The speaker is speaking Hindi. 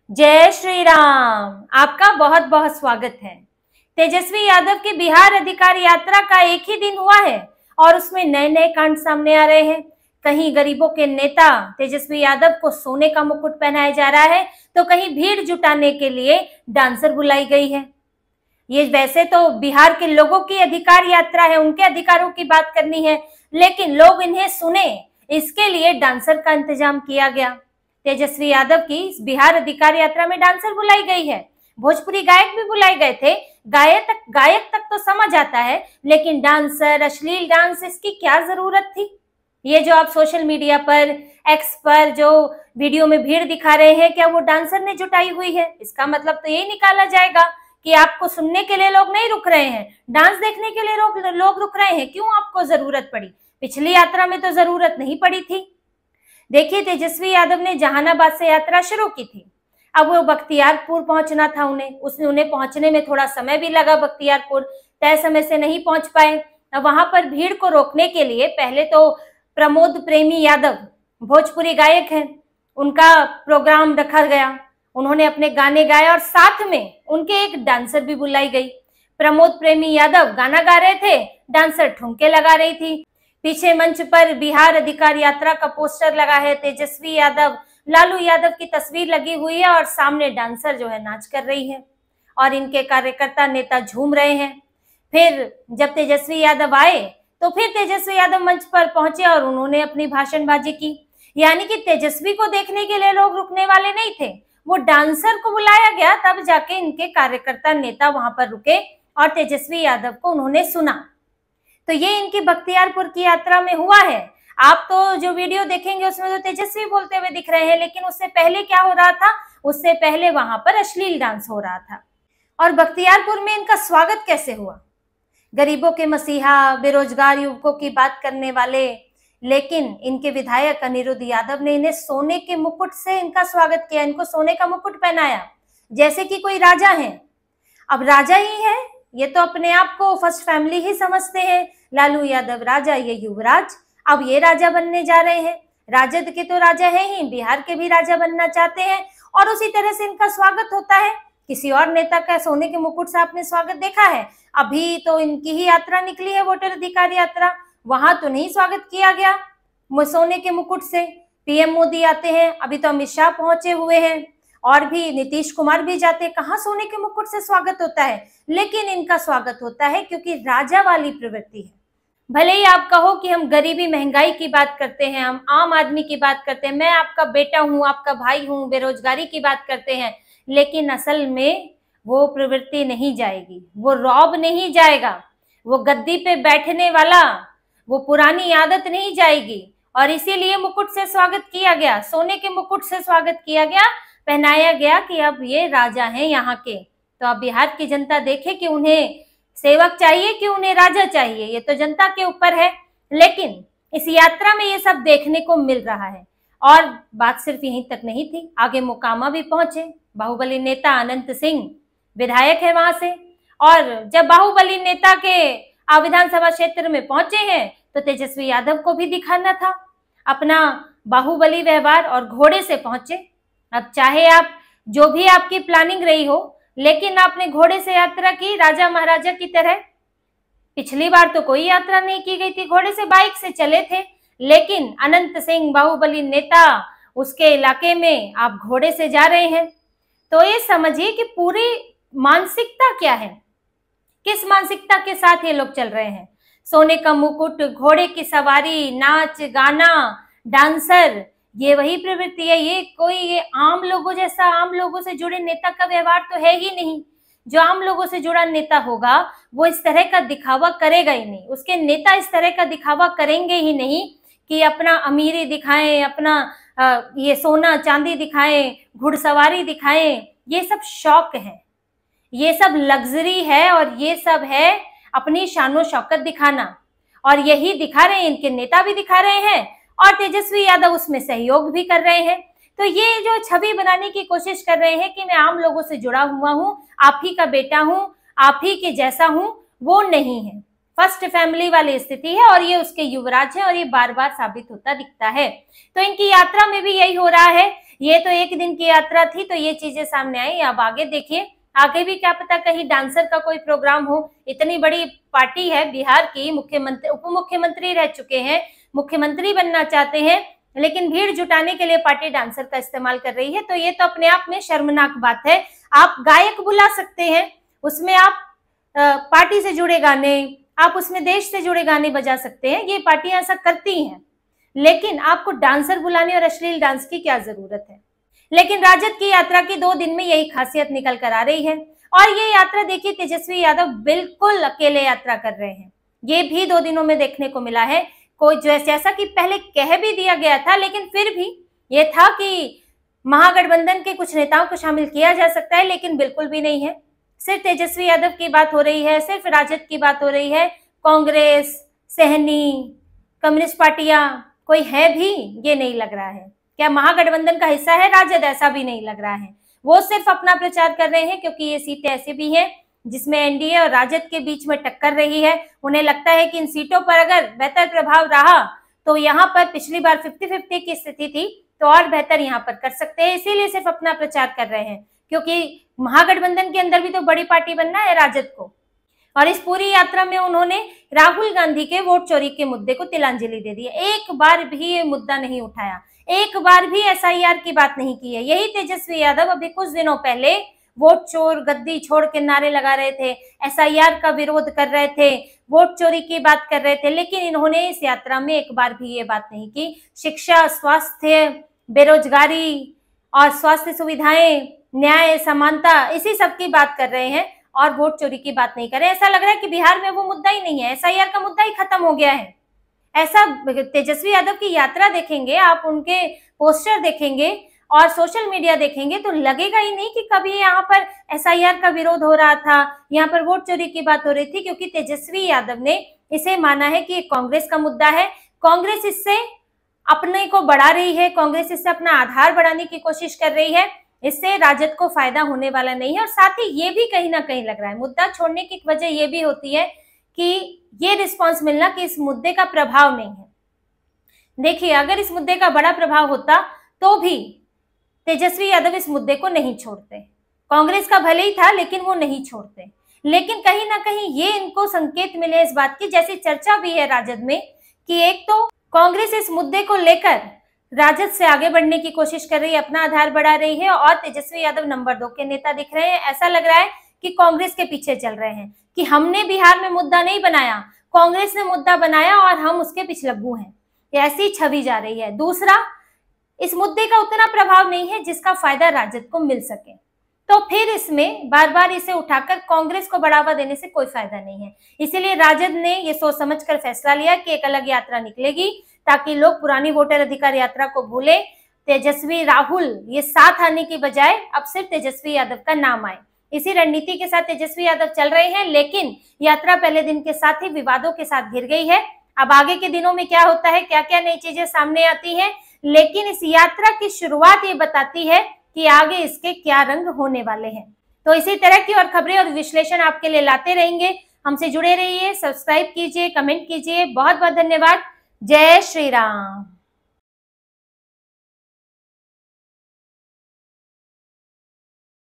जय श्री राम। आपका बहुत बहुत स्वागत है। तेजस्वी यादव की बिहार अधिकार यात्रा का एक ही दिन हुआ है और उसमें नए नए कांड सामने आ रहे हैं। कहीं गरीबों के नेता तेजस्वी यादव को सोने का मुकुट पहनाया जा रहा है तो कहीं भीड़ जुटाने के लिए डांसर बुलाई गई है। ये वैसे तो बिहार के लोगों की अधिकार यात्रा है, उनके अधिकारों की बात करनी है, लेकिन लोग इन्हें सुने इसके लिए डांसर का इंतजाम किया गया। तेजस्वी यादव की बिहार अधिकार यात्रा में डांसर बुलाई गई है। भोजपुरी गायक भी बुलाए गए थे। गायक तक तो समझ आता है, लेकिन डांसर, अश्लील डांस, इसकी क्या जरूरत थी? ये जो आप सोशल मीडिया पर, एक्स पर जो वीडियो में भीड़ दिखा रहे हैं, क्या वो डांसर ने जुटाई हुई है? इसका मतलब तो यही निकाला जाएगा कि आपको सुनने के लिए लोग नहीं रुक रहे हैं, डांस देखने के लिए लोग रुक रहे हैं। क्यों आपको जरूरत पड़ी? पिछली यात्रा में तो जरूरत नहीं पड़ी थी। देखिए, तेजस्वी यादव ने जहानाबाद से यात्रा शुरू की थी। अब वो बख्तियारपुर पहुंचना था उन्हें पहुंचने में थोड़ा समय भी लगा। बख्तियारपुर तय समय से नहीं पहुंच पाए। वहां पर भीड़ को रोकने के लिए पहले तो प्रमोद प्रेमी यादव, भोजपुरी गायक हैं, उनका प्रोग्राम रखा गया। उन्होंने अपने गाने गाए और साथ में उनके एक डांसर भी बुलाई गई। प्रमोद प्रेमी यादव गाना गा रहे थे, डांसर ठुमके लगा रही थी। पीछे मंच पर बिहार अधिकार यात्रा का पोस्टर लगा है, तेजस्वी यादव, लालू यादव की तस्वीर लगी हुई है और सामने डांसर जो है नाच कर रही है और इनके कार्यकर्ता नेता झूम रहे हैं। फिर जब तेजस्वी यादव आए तो फिर तेजस्वी यादव मंच पर पहुंचे और उन्होंने अपनी भाषणबाजी की। यानी कि तेजस्वी को देखने के लिए लोग रुकने वाले नहीं थे, वो डांसर को बुलाया गया, तब जाके इनके कार्यकर्ता नेता वहां पर रुके और तेजस्वी यादव को उन्होंने सुना। तो ये इनकी बख्तियारपुर की यात्रा में हुआ है। आप तो जो वीडियो देखेंगे उसमें तो तेजस्वी बोलते हुए दिख रहे हैं, लेकिन उससे पहले क्या हो रहा था? उससे पहले वहां पर अश्लील डांस हो रहा था। और बख्तियारपुर में इनका स्वागत कैसे हुआ? गरीबों के मसीहा, बेरोजगार युवकों की बात करने वाले, लेकिन इनके विधायक अनिरुद्ध यादव ने इन्हें सोने के मुकुट से इनका स्वागत किया। इनको सोने का मुकुट पहनाया जैसे कि कोई राजा है। अब राजा ही है, ये तो अपने आप को फर्स्ट फैमिली ही समझते हैं। लालू यादव राजा, ये युवराज, अब ये राजा बनने जा रहे हैं। राजद के तो राजा है ही, बिहार के भी राजा बनना चाहते हैं और उसी तरह से इनका स्वागत होता है। किसी और नेता का सोने के मुकुट से आपने स्वागत देखा है? अभी तो इनकी ही यात्रा निकली है, वोटर अधिकार यात्रा, वहां तो नहीं स्वागत किया गया सोने के मुकुट से। पीएम मोदी आते हैं, अभी तो अमित शाह पहुंचे हुए हैं और भी नीतीश कुमार भी जाते हैं, कहाँ सोने के मुकुट से स्वागत होता है? लेकिन इनका स्वागत होता है क्योंकि राजा वाली प्रवृत्ति है। भले ही आप कहो कि हम गरीबी महंगाई की बात करते हैं, हम आम आदमी की बात करते हैं, मैं आपका बेटा हूं, आपका भाई हूं, बेरोजगारी की बात करते हैं, लेकिन असल में वो प्रवृत्ति नहीं जाएगी, वो रौब नहीं जाएगा, वो गद्दी पे बैठने वाला वो पुरानी आदत नहीं जाएगी। और इसीलिए मुकुट से स्वागत किया गया, सोने के मुकुट से स्वागत किया गया, पहनाया गया कि अब ये राजा हैं यहाँ के। तो अब बिहार की जनता देखे कि उन्हें सेवक चाहिए कि उन्हें राजा चाहिए, ये तो जनता के ऊपर है। लेकिन इस यात्रा में ये सब देखने को मिल रहा है। और बात सिर्फ यहीं तक नहीं थी, आगे मोकामा भी पहुंचे। बाहुबली नेता अनंत सिंह विधायक है वहां से, और जब बाहुबली नेता के विधानसभा क्षेत्र में पहुंचे हैं तो तेजस्वी यादव को भी दिखाना था अपना बाहुबली व्यवहार, और घोड़े से पहुंचे। अब चाहे आप जो भी आपकी प्लानिंग रही हो, लेकिन आपने घोड़े से यात्रा की राजा महाराजा की तरह। पिछली बार तो कोई यात्रा नहीं की गई थी, घोड़े से, बाइक से चले थे, लेकिन अनंत सिंह बाहुबली नेता, उसके इलाके में आप घोड़े से जा रहे हैं। तो ये समझिए कि पूरी मानसिकता क्या है, किस मानसिकता के साथ ये लोग चल रहे हैं। सोने का मुकुट, घोड़े की सवारी, नाच गाना, डांसर, ये वही प्रवृत्ति है। ये आम लोगों जैसा, आम लोगों से जुड़े नेता का व्यवहार तो है ही नहीं। जो आम लोगों से जुड़ा नेता होगा वो इस तरह का दिखावा करेगा ही नहीं, उसके नेता इस तरह का दिखावा करेंगे ही नहीं कि अपना अमीरी दिखाएं, अपना ये सोना चांदी दिखाएं, घुड़सवारी दिखाएं। ये सब शौक है, ये सब लग्जरी है, और ये सब है अपनी शानो शौकत दिखाना। और यही दिखा रहे हैं, इनके नेता भी दिखा रहे हैं और तेजस्वी यादव उसमें सहयोग भी कर रहे हैं। तो ये जो छवि बनाने की कोशिश कर रहे हैं कि मैं आम लोगों से जुड़ा हुआ हूँ, आप ही का बेटा हूँ, आप ही के जैसा हूँ, वो नहीं है। फर्स्ट फैमिली वाली स्थिति है और ये उसके युवराज है और ये बार बार साबित होता दिखता है। तो इनकी यात्रा में भी यही हो रहा है ये तो एक दिन की यात्रा थी तो ये चीजें सामने आई। अब आगे देखिए, आगे भी क्या पता कहीं डांसर का कोई प्रोग्राम हो। इतनी बड़ी पार्टी है बिहार की, मुख्यमंत्री उप मुख्यमंत्री रह चुके हैं, मुख्यमंत्री बनना चाहते हैं, लेकिन भीड़ जुटाने के लिए पार्टी डांसर का इस्तेमाल कर रही है। तो ये तो अपने आप में शर्मनाक बात है। आप गायक बुला सकते हैं, उसमें आप पार्टी से जुड़े गाने, आप उसमें देश से जुड़े गाने बजा सकते हैं, ये पार्टियां ऐसा करती हैं, लेकिन आपको डांसर बुलाने और अश्लील डांस की क्या जरूरत है। लेकिन राजद की यात्रा की 2 दिन में यही खासियत निकल कर आ रही है। और ये यात्रा देखिए, तेजस्वी यादव बिल्कुल अकेले यात्रा कर रहे हैं। ये भी 2 दिनों में देखने को मिला है। कोई जैसा कि पहले कह भी दिया गया था, लेकिन फिर भी ये था कि महागठबंधन के कुछ नेताओं को शामिल किया जा सकता है, लेकिन बिल्कुल भी नहीं है। सिर्फ तेजस्वी यादव की बात हो रही है, सिर्फ राजद की बात हो रही है। कांग्रेस, सहनी, कम्युनिस्ट पार्टियां कोई है भी ये नहीं लग रहा है। क्या महागठबंधन का हिस्सा है राजद? ऐसा भी नहीं लग रहा है। वो सिर्फ अपना प्रचार कर रहे हैं, क्योंकि ये सीटें ऐसी भी हैं जिसमें एनडीए और राजद के बीच में टक्कर रही है। उन्हें लगता है कि इन सीटों पर अगर बेहतर प्रभाव रहा तो यहाँ पर पिछली बार 50-50 की स्थिति थी, तो और बेहतर यहाँ पर कर सकते हैं, इसीलिए सिर्फ अपना प्रचार कर रहे हैं। क्योंकि महागठबंधन के अंदर भी तो बड़ी पार्टी बनना है राजद को। और इस पूरी यात्रा में उन्होंने राहुल गांधी के वोट चोरी के मुद्दे को तिलांजलि दे दी है। एक बार भी ये मुद्दा नहीं उठाया, एक बार भी एसआईआर की बात नहीं की है। यही तेजस्वी यादव अभी कुछ दिनों पहले वोट चोर गद्दी छोड़ के नारे लगा रहे थे, एसआईआर का विरोध कर रहे थे, वोट चोरी की बात कर रहे थे, लेकिन इन्होंने इस यात्रा में एक बार भी ये बात नहीं की। शिक्षा, स्वास्थ्य, बेरोजगारी और स्वास्थ्य सुविधाएं, न्याय, समानता, इसी सब की बात कर रहे हैं और वोट चोरी की बात नहीं कर रहे। ऐसा लग रहा है कि बिहार में वो मुद्दा ही नहीं है, एसआईआर का मुद्दा ही खत्म हो गया है। ऐसा तेजस्वी यादव की यात्रा देखेंगे आप, उनके पोस्टर देखेंगे और सोशल मीडिया देखेंगे तो लगेगा ही नहीं कि कभी यहाँ पर एसआईआर का विरोध हो रहा था, यहाँ पर वोट चोरी की बात हो रही थी, क्योंकि तेजस्वी यादव ने इसे माना है कि ये कांग्रेस का मुद्दा है। कांग्रेस इससे अपने को बढ़ा रही है, कांग्रेस इससे अपना आधार बढ़ाने की कोशिश कर रही है, इससे राजद को फायदा होने वाला नहीं है। और साथ ही ये भी कहीं ना कहीं लग रहा है, मुद्दा छोड़ने की वजह ये भी होती है कि ये रिस्पांस मिलना कि इस मुद्दे का प्रभाव नहीं है। देखिए, अगर इस मुद्दे का बड़ा प्रभाव होता तो भी तेजस्वी यादव इस मुद्दे को नहीं छोड़ते। कांग्रेस का भले ही था, लेकिन वो नहीं छोड़ते। लेकिन कहीं ना कहीं ये इनको संकेत मिले इस बात की, जैसी चर्चा भी है राजद में, कि एक तो कांग्रेस इस मुद्दे को लेकर राजद से आगे बढ़ने की कोशिश कर रही है, अपना आधार बढ़ा रही है, और तेजस्वी यादव नंबर 2 के नेता दिख रहे हैं। ऐसा लग रहा है कि कांग्रेस के पीछे चल रहे हैं कि हमने बिहार में मुद्दा नहीं बनाया, कांग्रेस ने मुद्दा बनाया और हम उसके पिछलग्गू हैं। ऐसी छवि जा रही है। दूसरा, इस मुद्दे का उतना प्रभाव नहीं है जिसका फायदा राजद को मिल सके, तो फिर इसमें बार बार इसे उठाकर कांग्रेस को बढ़ावा देने से कोई फायदा नहीं है। इसीलिए राजद ने ये सोच समझकर फैसला लिया कि एक अलग यात्रा निकलेगी, ताकि लोग पुरानी वोटर अधिकार यात्रा को भूले, तेजस्वी, राहुल ये साथ आने की बजाय अब सिर्फ तेजस्वी यादव का नाम आए। इसी रणनीति के साथ तेजस्वी यादव चल रहे हैं, लेकिन यात्रा पहले दिन के साथ ही विवादों के साथ घिर गई है। अब आगे के दिनों में क्या होता है, क्या क्या नई चीजें सामने आती हैं, लेकिन इस यात्रा की शुरुआत ये बताती है कि आगे इसके क्या रंग होने वाले हैं। तो इसी तरह की और खबरें और विश्लेषण आपके लिए लाते रहेंगे। हमसे जुड़े रहिए, सब्सक्राइब कीजिए, कमेंट कीजिए। बहुत बहुत धन्यवाद। जय श्री राम।